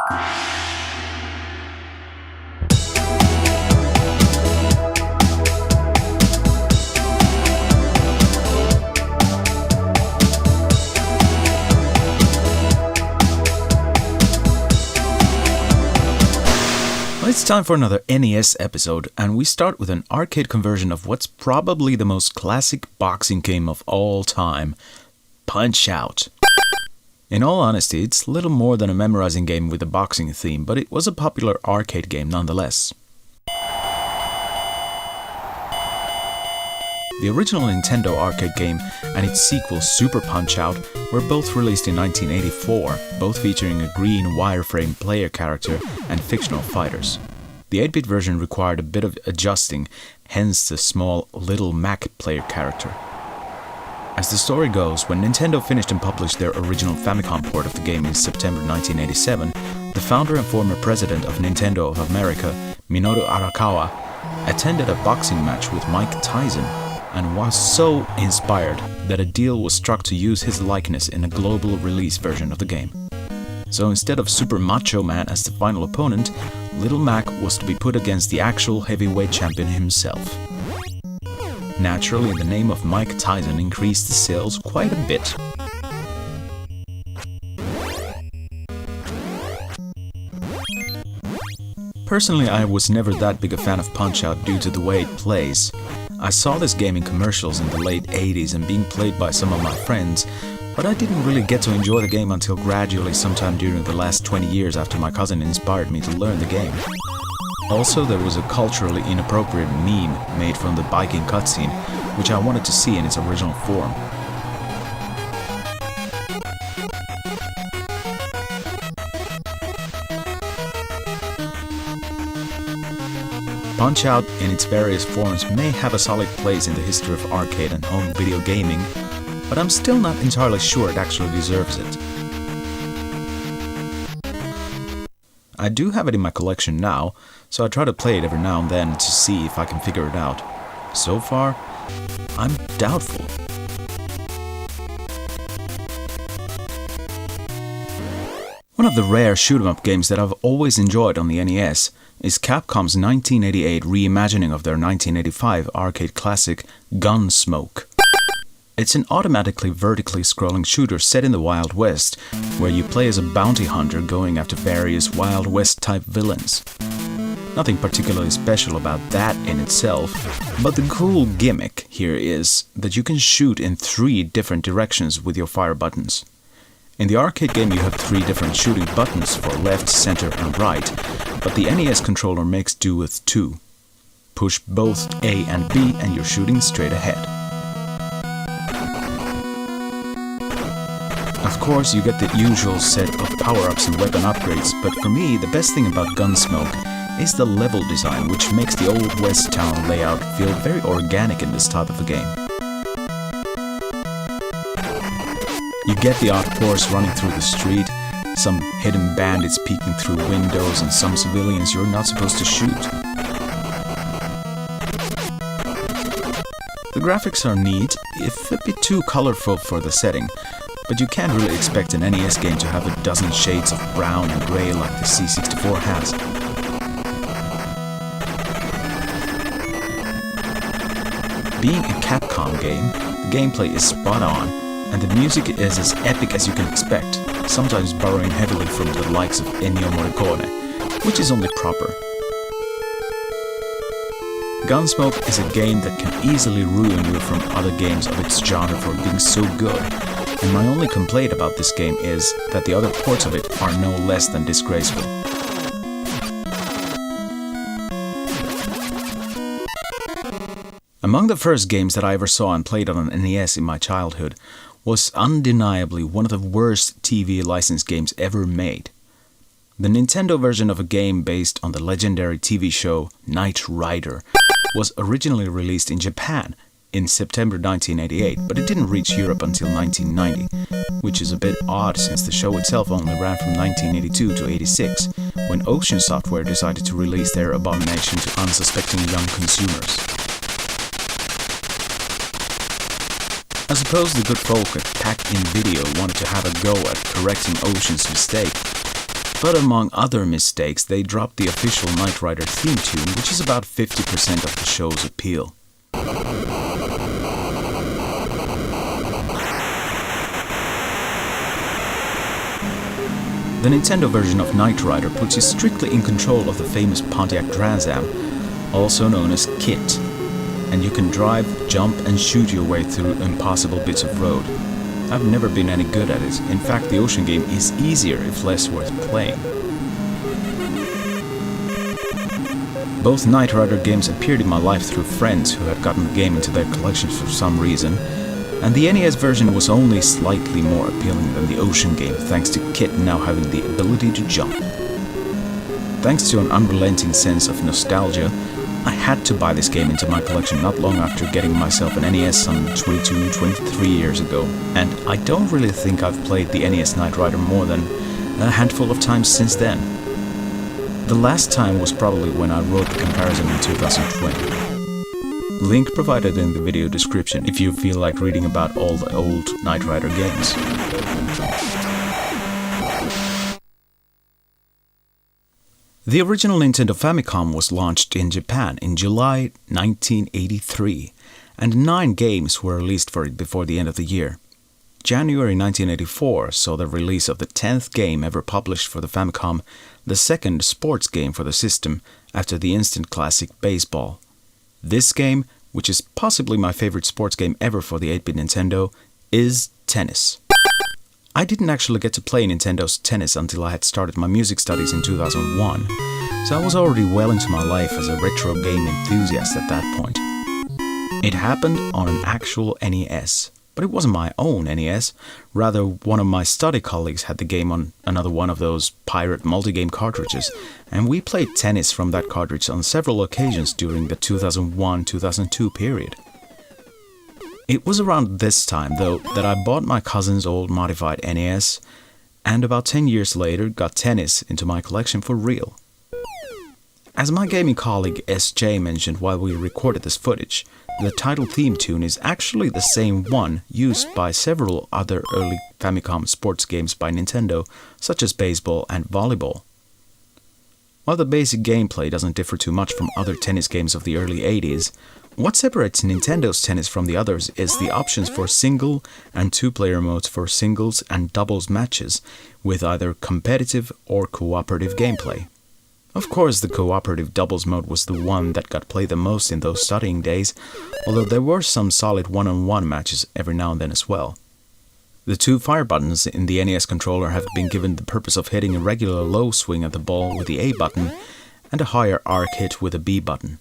It's time for another NES episode, and we start with an arcade conversion of what's probably the most classic boxing game of all time, Punch-Out! In all honesty, it's little more than a memorizing game with a boxing theme, but it was a popular arcade game nonetheless. The original Nintendo arcade game and its sequel Super Punch-Out were both released in 1984, both featuring a green wireframe player character and fictional fighters. The 8-bit version required a bit of adjusting, hence the small Little Mac player character. As the story goes, when Nintendo finished and published their original Famicom port of the game in September 1987, the founder and former president of Nintendo of America, Minoru Arakawa, attended a boxing match with Mike Tyson and was so inspired that a deal was struck to use his likeness in a global release version of the game. So instead of Super Macho Man as the final opponent, Little Mac was to be put against the actual heavyweight champion himself. Naturally, the name of Mike Tyson increased the sales quite a bit. Personally, I was never that big a fan of Punch-Out due to the way it plays. I saw this game in commercials in the late 80s and being played by some of my friends, but I didn't really get to enjoy the game until gradually sometime during the last 20 years after my cousin inspired me to learn the game. Also, there was a culturally inappropriate meme made from the biking cutscene, which I wanted to see in its original form. Punch-Out in its various forms may have a solid place in the history of arcade and home video gaming, but I'm still not entirely sure it actually deserves it. I do have it in my collection now, so I try to play it every now and then to see if I can figure it out. So far, I'm doubtful. One of the rare shoot-'em-up games that I've always enjoyed on the NES is Capcom's 1988 reimagining of their 1985 arcade classic Gun.Smoke. It's an automatically vertically scrolling shooter set in the Wild West, where you play as a bounty hunter going after various Wild West-type villains. Nothing particularly special about that in itself, but the cool gimmick here is that you can shoot in 3 different directions with your fire buttons. In the arcade game you have 3 different shooting buttons for left, center and right, but the NES controller makes do with 2. Push both A and B and you're shooting straight ahead. Of course, you get the usual set of power-ups and weapon upgrades, but for me, the best thing about Gun.Smoke is the level design, which makes the old West town layout feel very organic in this type of a game. You get the odd horse running through the street, some hidden bandits peeking through windows, and some civilians you're not supposed to shoot. The graphics are neat, if a bit too colorful for the setting, but you can't really expect an NES game to have a dozen shades of brown and grey like the C64 has. Being a Capcom game, the gameplay is spot on, and the music is as epic as you can expect, sometimes borrowing heavily from the likes of Ennio Morricone, which is only proper. Gun.Smoke is a game that can easily ruin you from other games of its genre for being so good, and my only complaint about this game is that the other ports of it are no less than disgraceful. Among the first games that I ever saw and played on an NES in my childhood was undeniably one of the worst TV licensed games ever made. The Nintendo version of a game based on the legendary TV show Knight Rider was originally released in Japan in September 1988, but it didn't reach Europe until 1990, which is a bit odd since the show itself only ran from 1982 to 86, when Ocean Software decided to release their abomination to unsuspecting young consumers. I suppose the good folk at Pack-In Video wanted to have a go at correcting Ocean's mistake, But among other mistakes, they dropped the official Knight Rider theme tune, which is about 50% of the show's appeal. The Nintendo version of Knight Rider puts you strictly in control of the famous Pontiac Trans Am, also known as KITT, and you can drive, jump and shoot your way through impossible bits of road. I've never been any good at it. In fact, the ocean game is easier if less worth playing. Both Knight Rider games appeared in my life through friends who had gotten the game into their collections for some reason, and the NES version was only slightly more appealing than the ocean game thanks to KITT now having the ability to jump. Thanks to an unrelenting sense of nostalgia, I had to buy this game into my collection not long after getting myself an NES some 23 years ago, and I don't really think I've played the NES Knight Rider more than a handful of times since then. The last time was probably when I wrote the comparison in 2020. Link provided in the video description if you feel like reading about all the old Knight Rider games. The original Nintendo Famicom was launched in Japan in July 1983, and 9 games were released for it before the end of the year. January 1984 saw the release of the 10th game ever published for the Famicom, the second sports game for the system after the instant classic Baseball. This game, which is possibly my favorite sports game ever for the 8-bit Nintendo, is tennis. I didn't actually get to play Nintendo's tennis until I had started my music studies in 2001, so I was already well into my life as a retro game enthusiast at that point. It happened on an actual NES, but it wasn't my own NES, rather one of my study colleagues had the game on another one of those pirate multi-game cartridges, and we played tennis from that cartridge on several occasions during the 2001-2002 period. It was around this time, though, that I bought my cousin's old modified NES, and about 10 years later got tennis into my collection for real. As my gaming colleague SJ mentioned while we recorded this footage, the title theme tune is actually the same one used by several other early Famicom sports games by Nintendo, such as baseball and volleyball. While the basic gameplay doesn't differ too much from other tennis games of the early 80s, what separates Nintendo's tennis from the others is the options for single and two-player modes for singles and doubles matches with either competitive or cooperative gameplay. Of course, the cooperative doubles mode was the one that got played the most in those studying days, although there were some solid one-on-one matches every now and then as well. The 2 fire buttons in the NES controller have been given the purpose of hitting a regular low swing at the ball with the A button and a higher arc hit with the B button.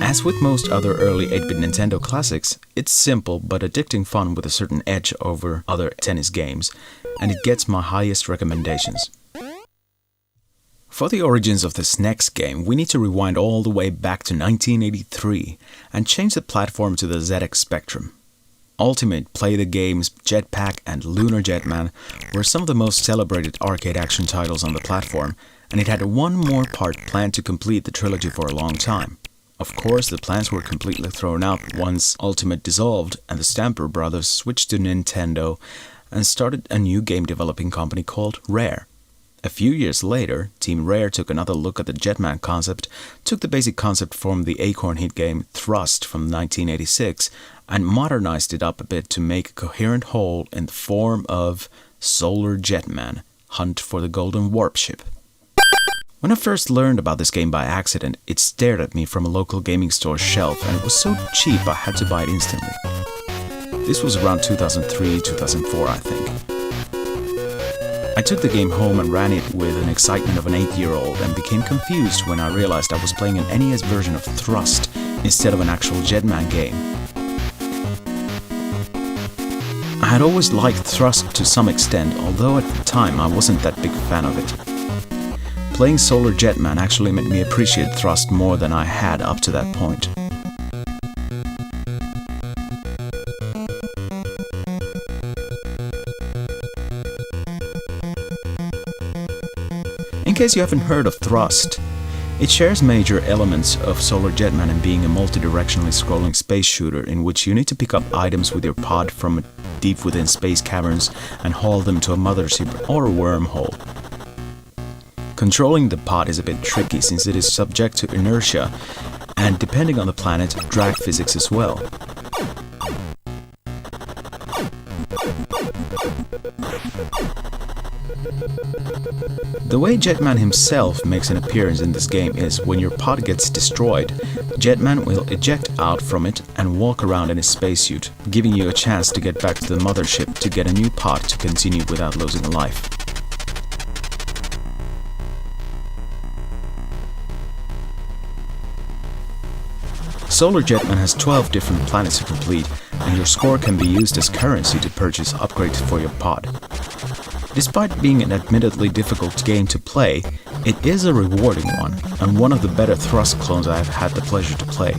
As with most other early 8-bit Nintendo classics, it's simple but addicting fun with a certain edge over other tennis games, and it gets my highest recommendations. For the origins of this next game, we need to rewind all the way back to 1983 and change the platform to the ZX Spectrum. Ultimate, Play the Games, Jetpack and Lunar Jetman were some of the most celebrated arcade action titles on the platform, and it had one more part planned to complete the trilogy for a long time. Of course, the plans were completely thrown out once Ultimate dissolved and the Stamper brothers switched to Nintendo and started a new game developing company called Rare. A few years later, Team Rare took another look at the Jetman concept, took the basic concept from the Acorn hit game Thrust from 1986, and modernized it up a bit to make a coherent whole in the form of Solar Jetman, Hunt for the Golden Warpship. When I first learned about this game by accident, it stared at me from a local gaming store's shelf, and it was so cheap I had to buy it instantly. This was around 2003-2004, I think. I took the game home and ran it with an excitement of an 8-year-old and became confused when I realized I was playing an NES version of Thrust instead of an actual Jetman game. I had always liked Thrust to some extent, although at the time I wasn't that big a fan of it. Playing Solar Jetman actually made me appreciate Thrust more than I had up to that point. In case you haven't heard of Thrust, it shares major elements of Solar Jetman in being a multi-directionally scrolling space shooter in which you need to pick up items with your pod from deep within space caverns and haul them to a mothership or a wormhole. Controlling the pod is a bit tricky since it is subject to inertia and, depending on the planet, drag physics as well. The way Jetman himself makes an appearance in this game is when your pod gets destroyed, Jetman will eject out from it and walk around in his spacesuit, giving you a chance to get back to the mothership to get a new pod to continue without losing a life. Solar Jetman has 12 different planets to complete, and your score can be used as currency to purchase upgrades for your pod. Despite being an admittedly difficult game to play, it is a rewarding one, and one of the better Thrust clones I have had the pleasure to play.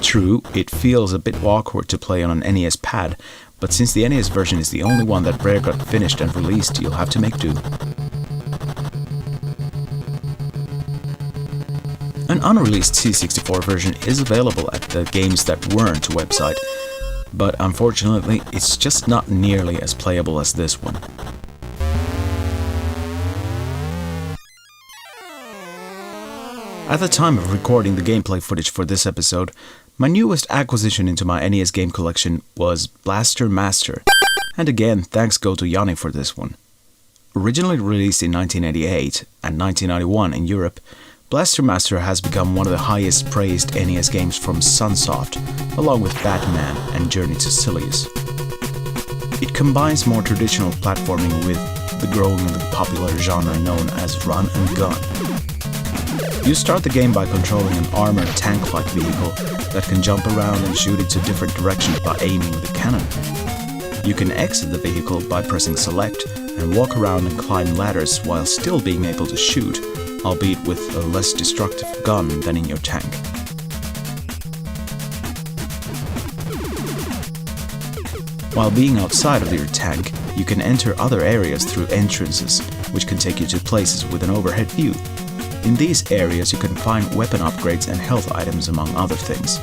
True, it feels a bit awkward to play on an NES pad, but since the NES version is the only one that Rare got finished and released, you'll have to make do. An unreleased C64 version is available at the Games That Weren't website, but unfortunately it's just not nearly as playable as this one. At the time of recording the gameplay footage for this episode, my newest acquisition into my NES game collection was Blaster Master, and again thanks go to Yanni for this one. Originally released in 1988 and 1991 in Europe, Blaster Master has become one of the highest praised NES games from Sunsoft, along with Batman and Journey to Silius. It combines more traditional platforming with the growingly popular genre known as run and gun. You start the game by controlling an armored tank-like vehicle that can jump around and shoot into different directions by aiming the cannon. You can exit the vehicle by pressing select and walk around and climb ladders while still being able to shoot, albeit with a less destructive gun than in your tank. While being outside of your tank, you can enter other areas through entrances, which can take you to places with an overhead view. In these areas you can find weapon upgrades and health items among other things.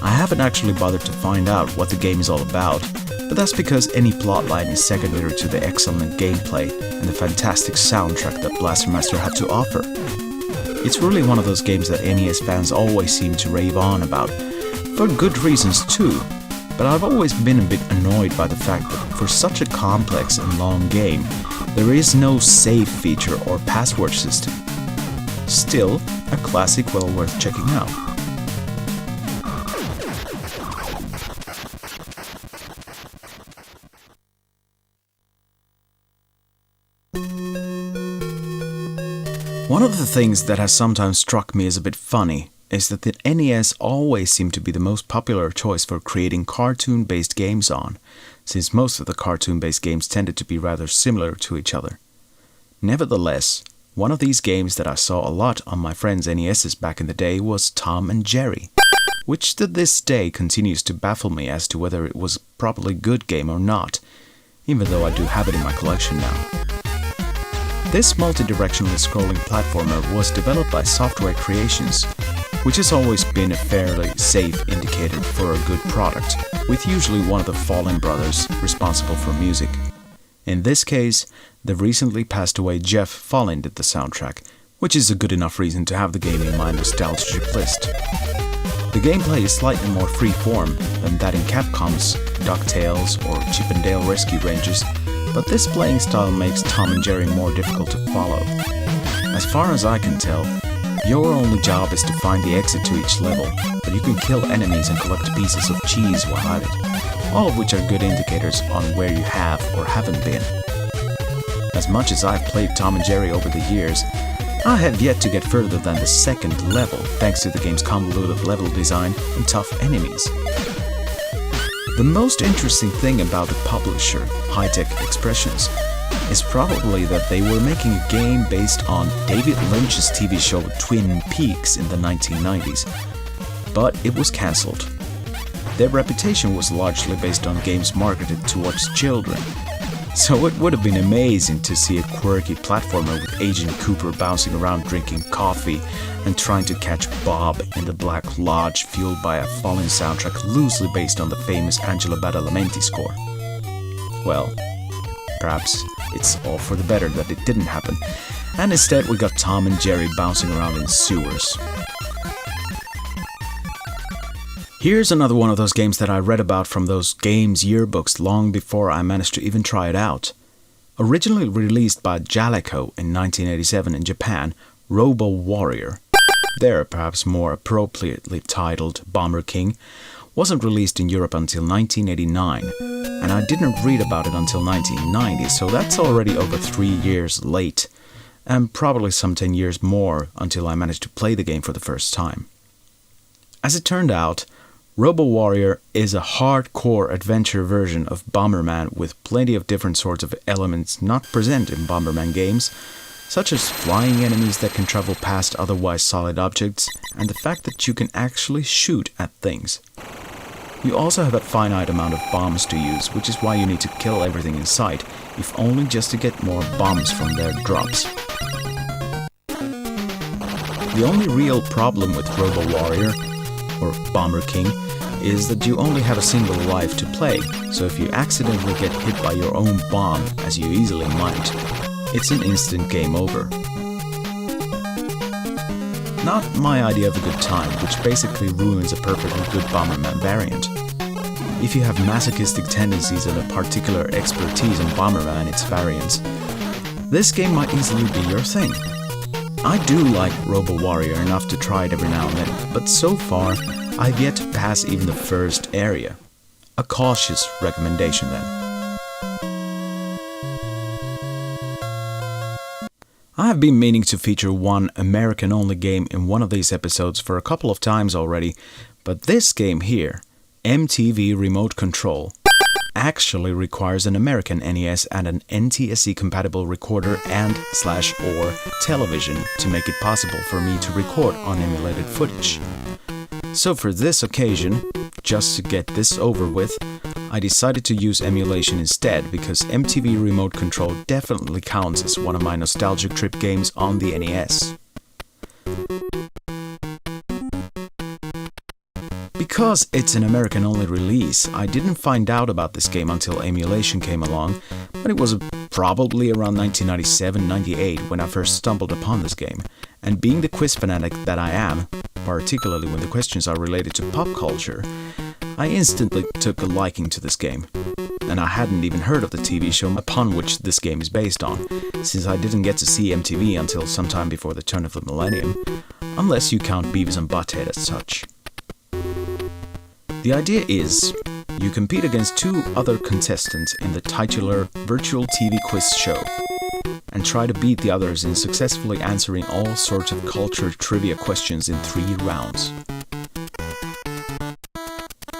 I haven't actually bothered to find out what the game is all about, but that's because any plotline is secondary to the excellent gameplay and the fantastic soundtrack that Blaster Master had to offer. It's really one of those games that NES fans always seem to rave on about, for good reasons too, but I've always been a bit annoyed by the fact that for such a complex and long game, there is no save feature or password system. Still, a classic well worth checking out. One of the things that has sometimes struck me as a bit funny is that the NES always seemed to be the most popular choice for creating cartoon-based games on, since most of the cartoon-based games tended to be rather similar to each other. Nevertheless, one of these games that I saw a lot on my friends' NESs back in the day was Tom and Jerry, which to this day continues to baffle me as to whether it was a properly good game or not, even though I do have it in my collection now. This multi-directionally scrolling platformer was developed by Software Creations, which has always been a fairly safe indicator for a good product, with usually one of the Fallen brothers responsible for music. In this case, the recently passed away Jeff Fallen did the soundtrack, which is a good enough reason to have the game in my nostalgic list. The gameplay is slightly more free-form than that in Capcom's DuckTales or Chip 'n Dale Rescue Rangers, but this playing style makes Tom and Jerry more difficult to follow. As far as I can tell, your only job is to find the exit to each level, but you can kill enemies and collect pieces of cheese while at it, all of which are good indicators on where you have or haven't been. As much as I've played Tom and Jerry over the years, I have yet to get further than the second level thanks to the game's convoluted level design and tough enemies. The most interesting thing about the publisher, High-Tech Expressions, is probably that they were making a game based on David Lynch's TV show Twin Peaks in the 1990s, but it was cancelled. Their reputation was largely based on games marketed towards children, So it would have been amazing to see a quirky platformer with Agent Cooper bouncing around drinking coffee and trying to catch Bob in the Black Lodge, fueled by a falling soundtrack loosely based on the famous Angelo Badalamenti score. Well, perhaps it's all for the better that it didn't happen, and instead we got Tom and Jerry bouncing around in sewers. Here's another one of those games that I read about from those games yearbooks long before I managed to even try it out. Originally released by Jaleco in 1987 in Japan, RoboWarrior, there perhaps more appropriately titled Bomber King, wasn't released in Europe until 1989, and I didn't read about it until 1990, so that's already over 3 years late, and probably some 10 years more until I managed to play the game for the first time. As it turned out, RoboWarrior is a hardcore adventure version of Bomberman with plenty of different sorts of elements not present in Bomberman games, such as flying enemies that can travel past otherwise solid objects, and the fact that you can actually shoot at things. You also have a finite amount of bombs to use, which is why you need to kill everything in sight, if only just to get more bombs from their drops. The only real problem with RoboWarrior, or Bomber King, is that you only have a single life to play, so if you accidentally get hit by your own bomb, as you easily might, it's an instant game over. Not my idea of a good time, which basically ruins a perfectly good Bomberman variant. If you have masochistic tendencies and a particular expertise in Bomberman and its variants, this game might easily be your thing. I do like RoboWarrior enough to try it every now and then, but so far, I've yet to pass even the first area. A cautious recommendation then. I have been meaning to feature one American-only game in one of these episodes for a couple of times already, but this game here, MTV Remote Control, actually requires an American NES and an NTSC-compatible recorder and/or television to make it possible for me to record on emulated footage. So for this occasion, just to get this over with, I decided to use emulation instead because MTV Remote Control definitely counts as one of my nostalgic trip games on the NES. Because it's an American-only release, I didn't find out about this game until emulation came along, but it was probably around 1997-98 when I first stumbled upon this game, and being the quiz fanatic that I am, particularly when the questions are related to pop culture, I instantly took a liking to this game. And I hadn't even heard of the TV show upon which this game is based on, since I didn't get to see MTV until sometime before the turn of the millennium, unless you count Beavis and Butthead as such. The idea is, you compete against two other contestants in the titular virtual TV quiz show, and try to beat the others in successfully answering all sorts of culture trivia questions in 3 rounds.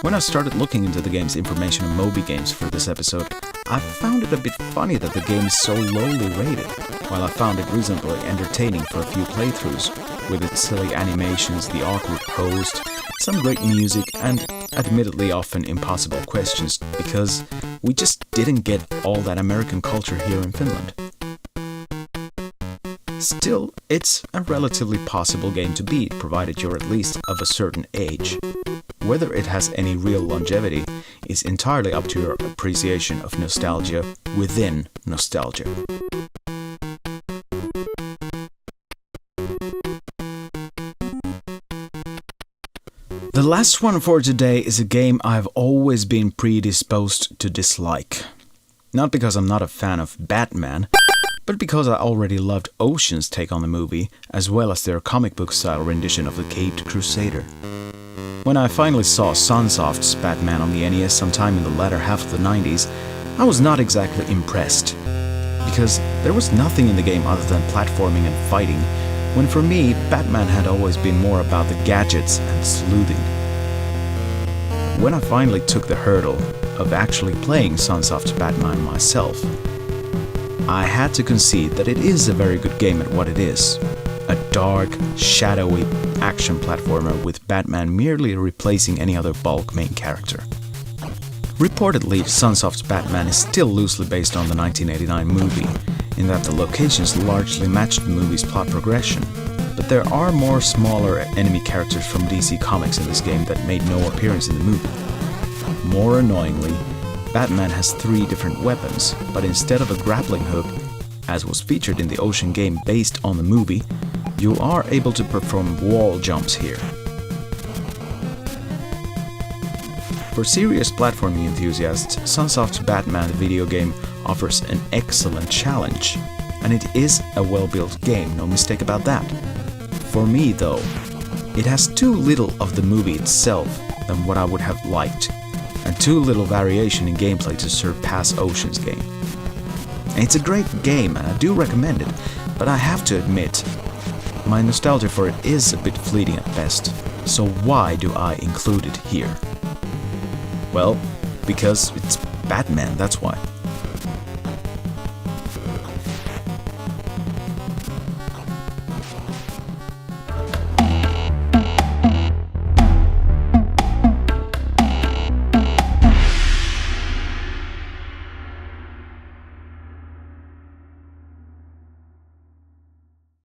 When I started looking into the game's information on Moby Games for this episode, I found it a bit funny that the game is so lowly rated, while I found it reasonably entertaining for a few playthroughs, with its silly animations, the awkward host, some great music, and admittedly often impossible questions, because we just didn't get all that American culture here in Finland. Still, it's a relatively possible game to beat, provided you're at least of a certain age. Whether it has any real longevity is entirely up to your appreciation of nostalgia within nostalgia. The last one for today is a game I've always been predisposed to dislike. Not because I'm not a fan of Batman, but because I already loved Ocean's take on the movie, as well as their comic book style rendition of the Caped Crusader. When I finally saw Sunsoft's Batman on the NES sometime in the latter half of the 90s, I was not exactly impressed, because there was nothing in the game other than platforming and fighting, when for me, Batman had always been more about the gadgets and sleuthing. When I finally took the hurdle of actually playing Sunsoft's Batman myself, I had to concede that it is a very good game at what it is. A dark, shadowy action platformer with Batman merely replacing any other bulk main character. Reportedly, Sunsoft's Batman is still loosely based on the 1989 movie, in that the locations largely match the movie's plot progression, but there are more smaller enemy characters from DC Comics in this game that made no appearance in the movie. More annoyingly, Batman has 3 different weapons, but instead of a grappling hook, as was featured in the Ocean game based on the movie, you are able to perform wall jumps here. For serious platforming enthusiasts, Sunsoft's Batman video game offers an excellent challenge, and it is a well-built game, no mistake about that. For me though, it has too little of the movie itself than what I would have liked, and too little variation in gameplay to surpass Ocean's game. And it's a great game and I do recommend it, but I have to admit, my nostalgia for it is a bit fleeting at best, so why do I include it here? Well, because it's Batman, that's why.